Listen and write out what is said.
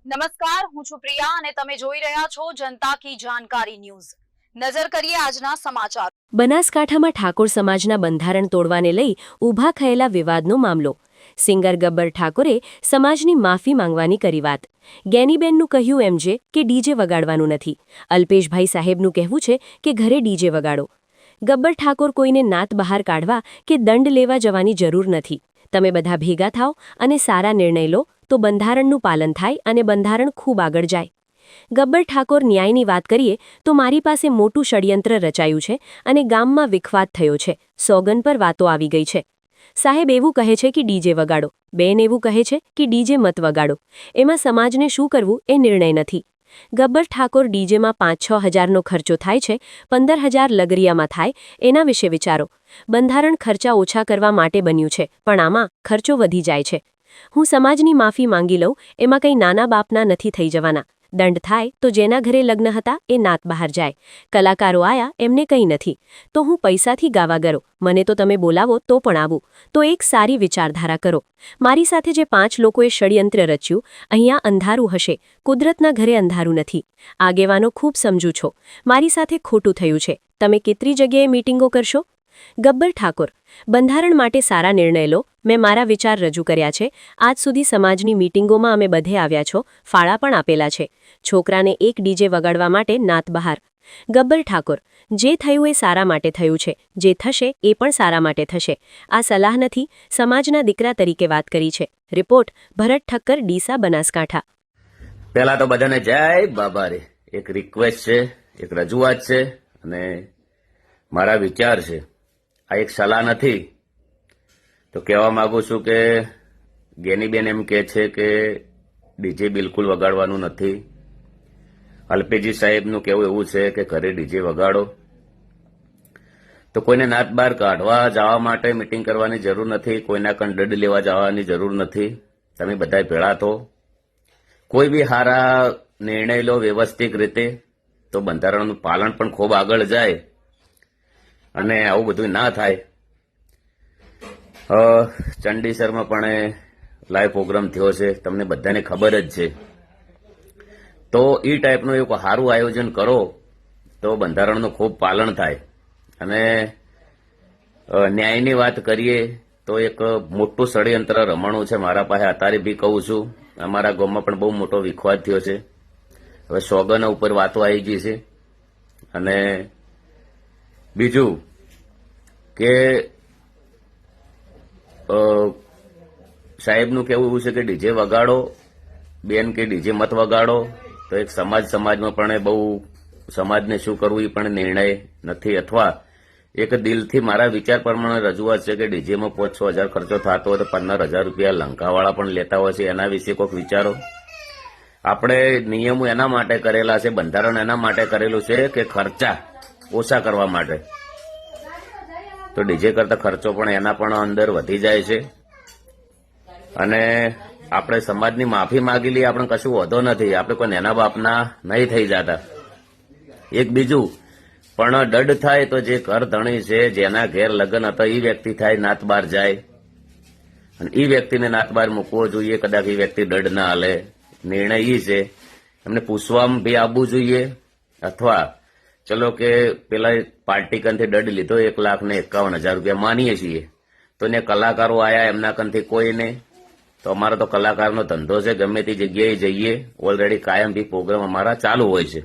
નમસ્કાર, હું છું પ્રિયા અને તમે જોઈ રહ્યા છો જનતા કી જાણકારી ન્યૂઝ। નજર કરીએ આજના સમાચાર। બનાસકાંઠામાં ઠાકોર સમાજના બંધારણ તોડવાને લઈ ઊભા થયેલા વિવાદનો મામલો। સિંગર ગબ્બર ઠાકોરે સમાજની માફી માંગવાની કરી વાત। ગેનીબેનનું કહ્યું એમ છે કે ડીજે વગાડવાનું નથી। અલ્પેશભાઈ સાહેબનું કહેવું છે કે ઘરે ડીજે વગાડો। ગબ્બર ઠાકોર કોઈને નાત બહાર કાઢવા કે દંડ લેવા જવાની જરૂર નથી। તમે બધા ભેગા થાઓ અને સારા નિર્ણય લો તો બંધારણનું પાલન થાય અને બંધારણ ખૂબ આગળ જાય। ગબ્બર ઠાકોર ન્યાયની વાત કરીએ તો મારી પાસે મોટું ષડયંત્ર રચાયું છે અને ગામમાં વિખવાદ થયો છે। સોગન પર વાતો આવી ગઈ છે। સાહેબ એવું કહે છે કે ડીજે વગાડો, બેન એવું કહે છે કે ડીજે મત વગાડો। એમાં સમાજને શું કરવું એ નિર્ણય નથી। ગબ્બર ઠાકોર ડીજેમાં 5-6 હજારનો ખર્ચો થાય છે, 15,000 લગરિયામાં થાય, એના વિશે વિચારો। બંધારણ ખર્ચા ઓછા કરવા માટે બન્યું છે, પણ આમાં ખર્ચો વધી જાય છે। હું સમાજની માફી માંગી લઉં એમાં કંઈ નાના બાપના નથી થઈ જવાના। દંડ થાય તો જેના ઘરે લગ્ન હતા એ નાત બહાર જાય। કલાકારો આયા એમને કંઈ નથી તો હું પૈસાથી ગાવા ગયો, મને તો તમે બોલાવો તો પણ આવું। તો એક સારી વિચારધારા કરો। મારી સાથે જે 5 લોકોએ ષડયંત્ર રચ્યું, અહીંયા અંધારું હશે, કુદરતના ઘરે અંધારું નથી। આગેવાનો ખૂબ સમજુ છો, મારી સાથે ખોટું થયું છે, તમે કેટલી જગ્યાએ મીટિંગો કરશો? ગબ્બર ઠાકોર, બંધારણ માટે સારા નિર્ણય લો। મેં મારા વિચાર રજૂ કર્યા છે। આજ સુધી સમાજની મીટિંગોમાં અમે બધે આવ્યા છો, ફાળા પણ આપેલા છે। છોકરાને એક ડીજે વગાડવા માટે નાત બહાર। ગબ્બર ઠાકોર, જે થયું એ સારા માટે થયું છે, જે થશે એ પણ સારા માટે થશે। આ સલાહ નથી, સમાજના દીકરા તરીકે વાત કરી છે। રિપોર્ટ ભરત ઠક્કર, ડીસા, બનાસકાંઠા। પહેલા તો બધાને જય બાબા રે। એક રિક્વેસ્ટ છે, એક રજૂઆત છે અને મારા વિચાર છે। આ એક સલાહ નથી તો કહેવા માંગુ છું કે ગેનીબેન એમ કહે છે કે ડીજે બિલકુલ વગાડવાનું નથી। અલ્પેશજી સાહેબનું કહેવું એવું છે કે ઘરે ડીજે વગાડો। તો કોઈને નાત બહાર કાઢવા જવા માટે મિટિંગ કરવાની જરૂર નથી, કોઈના દંડ લેવા જવાની જરૂર નથી। તમે બધા ભેળા થો, કોઈ બી સારા નિર્ણય લો વ્યવસ્થિત રીતે તો બંધારણનું પાલન પણ ખૂબ આગળ જાય અને આવું બધું ના થાય। ચંડીસરમાં પણ લાઈવ પ્રોગ્રામ થયો છે, તમને બધાને ખબર જ છે। તો એ ટાઈપનું એક સારું આયોજન કરો તો બંધારણનું ખૂબ પાલન થાય। અને ન્યાયની વાત કરીએ તો એક મોટું ષડયંત્ર રમણું છે મારા પાસે, અત્યારે બી કહું છું। અમારા ગામમાં પણ બહુ મોટો વિખવાદ થયો છે। હવે સોગન ઉપર વાતો આવી ગઈ છે। અને બીજું કે સાહેબનું કહેવું એવું છે કે ડીજે વગાડો, બેન કે ડીજે મત વગાડો। તો એક સમાજમાં પણ બહુ સમાજને શું કરવું એ પણ નિર્ણય નથી, અથવા એક દિલથી મારા વિચાર પ્રમાણે રજૂઆત છે કે ડીજેમાં 5-6 હજાર ખર્ચો થતો હોય તો 15,000 રૂપિયા લંકાવાળા પણ લેતા હોય છે। એના વિશે કોઈક વિચારો। આપણે નિયમો એના માટે કરેલા છે, બંધારણ એના માટે કરેલું છે કે ખર્ચા ઓછા કરવા માટે। તો ડીજે કરતા ખર્ચો પણ એના પણ અંદર વધી જાય છે। અને આપણે સમાજની માફી માંગી લઈએ, આપણે કશું વધો નથી, આપણે કોઈ નાના બાપના નહીં થઈ જતા। એક બીજું પણ દંડ થાય તો જે ઘર ધણી છે, જેના ઘેર લગ્ન હતા એ વ્યક્તિ થાય નાત બહાર જાય અને એ વ્યક્તિને નાત બહાર મૂકવો જોઈએ। કદાચ એ વ્યક્તિ દંડ ના હાલે, નિર્ણય એ છે। એમને પૂછવામાં બી આવવું જોઈએ, અથવા ચલો કે પેલા પાર્ટી કંથી દંડ લીધો 1,51,000 રૂપિયા માનીએ છીએ, તો ને કલાકારો આયા એમના કંથી કોઈ નહીં। તો અમારો તો કલાકારનો ધંધો છે, ગમે તે જગ્યાએ જઈએ, ઓલરેડી કાયમ બી પ્રોગ્રામ અમારા ચાલુ હોય છે।